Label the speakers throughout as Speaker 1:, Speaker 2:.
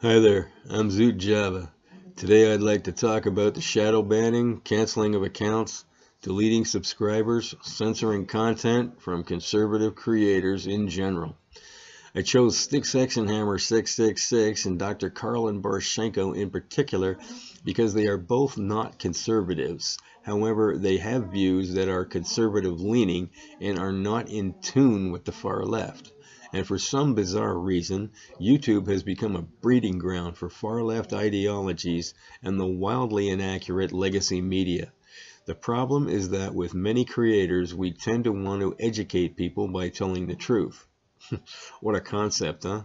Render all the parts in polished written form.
Speaker 1: Hi there, I'm Zoot Java. Today I'd like to talk about the shadow banning, canceling of accounts, deleting subscribers, censoring content from conservative creators in general. I chose Styxhexenhammer666 and Dr. Karlyn Borysenko in particular because they are both not conservatives. However, they have views that are conservative leaning and are not in tune with the far left. And for some bizarre reason, YouTube has become a breeding ground for far left ideologies and the wildly inaccurate legacy media. The problem is that with many creators, we tend to want to educate people by telling the truth. What a concept, huh?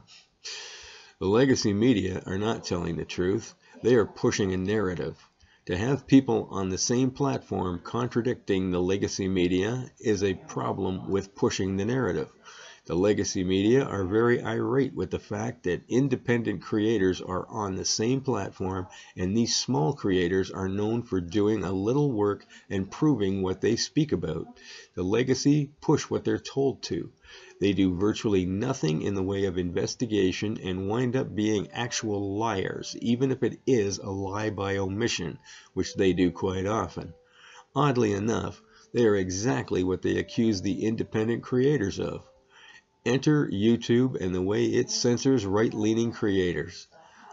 Speaker 1: The legacy media are not telling the truth. They are pushing a narrative. To have people on the same platform contradicting the legacy media is a problem with pushing the narrative. The legacy media are very irate with the fact that independent creators are on the same platform, and these small creators are known for doing a little work and proving what they speak about. The legacy push what they're told to. They do virtually nothing in the way of investigation and wind up being actual liars, even if it is a lie by omission, which they do quite often. Oddly enough, they are exactly what they accuse the independent creators of. Enter YouTube and the way it censors right-leaning creators.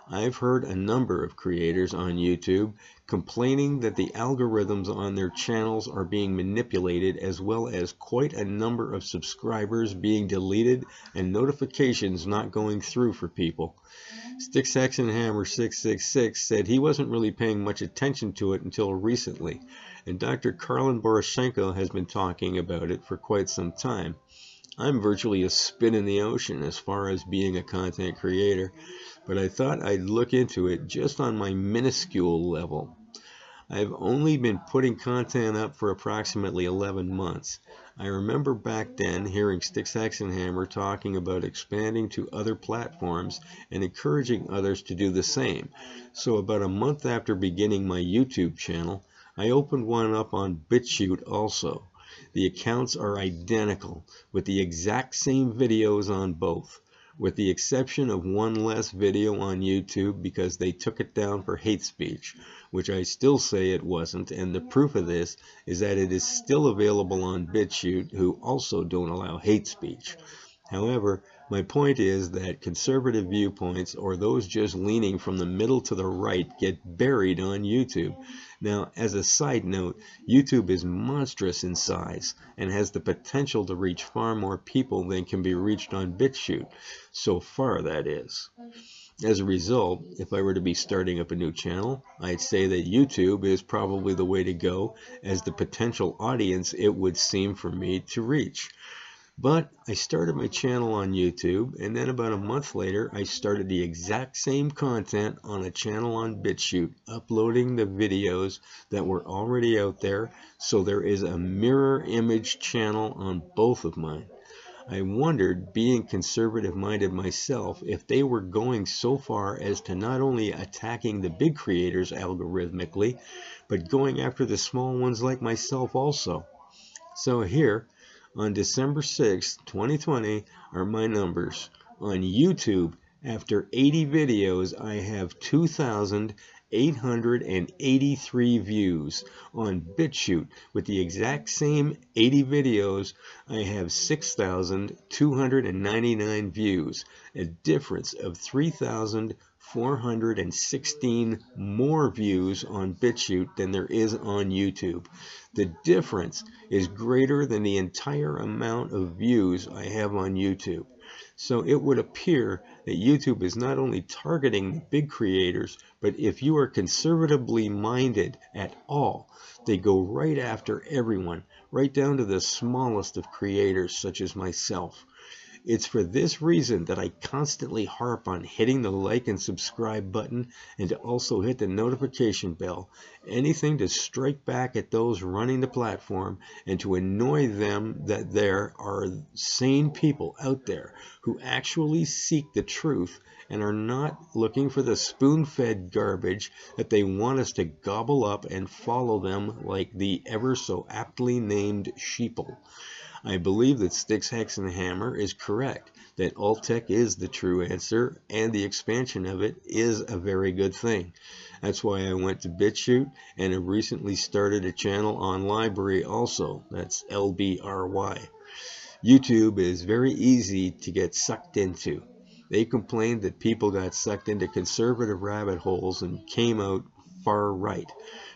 Speaker 1: I've heard a number of creators on YouTube complaining that the algorithms on their channels are being manipulated, as well as quite a number of subscribers being deleted and notifications not going through for people. Styxhexenhammer666 said he wasn't really paying much attention to it until recently, and Dr. Karlyn Borysenko has been talking about it for quite some time. I'm virtually a spin in the ocean as far as being a content creator, but I thought I'd look into it just on my minuscule level. I've only been putting content up for approximately 11 months. I remember back then hearing Styxhexenhammer talking about expanding to other platforms and encouraging others to do the same. So about a month after beginning my YouTube channel, I opened one up on BitChute also. The accounts are identical, with the exact same videos on both, with the exception of one less video on YouTube because they took it down for hate speech, which I still say it wasn't, and the proof of this is that it is still available on BitChute, who also don't allow hate speech. However, my point is that conservative viewpoints, or those just leaning from the middle to the right, get buried on YouTube. Now, as a side note, YouTube is monstrous in size and has the potential to reach far more people than can be reached on BitChute. So far, that is. As a result, if I were to be starting up a new channel, I'd say that YouTube is probably the way to go as the potential audience it would seem for me to reach. But I started my channel on YouTube, and then about a month later I started the exact same content on a channel on BitChute, uploading the videos that were already out there, so there is a mirror image channel on both of mine. I wondered, being conservative-minded myself, if they were going so far as to not only attacking the big creators algorithmically, but going after the small ones like myself also. So here, on December 6, 2020, are my numbers. On YouTube, after 80 videos, I have 2,883 views. On BitChute, with the exact same 80 videos, I have 6,299 views, a difference of 3,416 more views on BitChute than there is on YouTube. The difference is greater than the entire amount of views I have on YouTube. So it would appear that YouTube is not only targeting the big creators, but if you are conservatively minded at all, they go right after everyone, right down to the smallest of creators such as myself. It's for this reason that I constantly harp on hitting the like and subscribe button, and to also hit the notification bell. Anything to strike back at those running the platform and to annoy them that there are sane people out there who actually seek the truth and are not looking for the spoon-fed garbage that they want us to gobble up and follow them like the ever so aptly named sheeple. I believe that Styxhexenhammer is correct, that alt-tech is the true answer, and the expansion of it is a very good thing. That's why I went to BitChute and have recently started a channel on Library also. That's LBRY. YouTube is very easy to get sucked into. They complained that people got sucked into conservative rabbit holes and came out far right.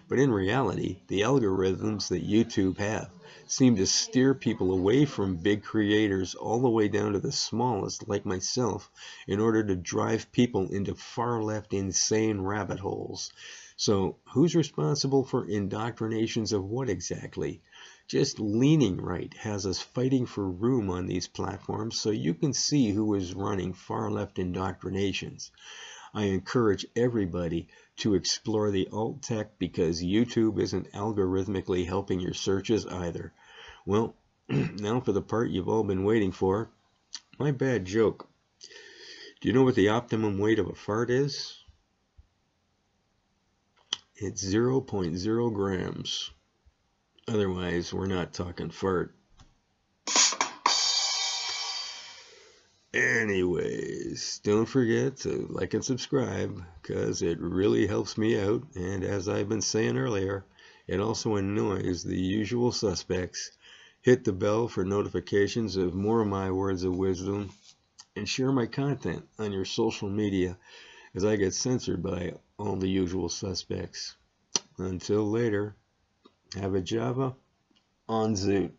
Speaker 1: But in reality, the algorithms that YouTube have seem to steer people away from big creators all the way down to the smallest, like myself, in order to drive people into far left insane rabbit holes. So who's responsible for indoctrinations of what exactly? Just leaning right has us fighting for room on these platforms so you can see who is running far left indoctrinations. I encourage everybody to explore the alt tech because YouTube isn't algorithmically helping your searches either. Well, now for the part you've all been waiting for. My bad joke. Do you know what the optimum weight of a fart is? It's 0.0 grams. Otherwise, we're not talking fart. Anyways, don't forget to like and subscribe because it really helps me out, and as I've been saying earlier, it also annoys the usual suspects. Hit the bell for notifications of more of my words of wisdom, and share my content on your social media as I get censored by all the usual suspects. Until later, have a Java on Zoot.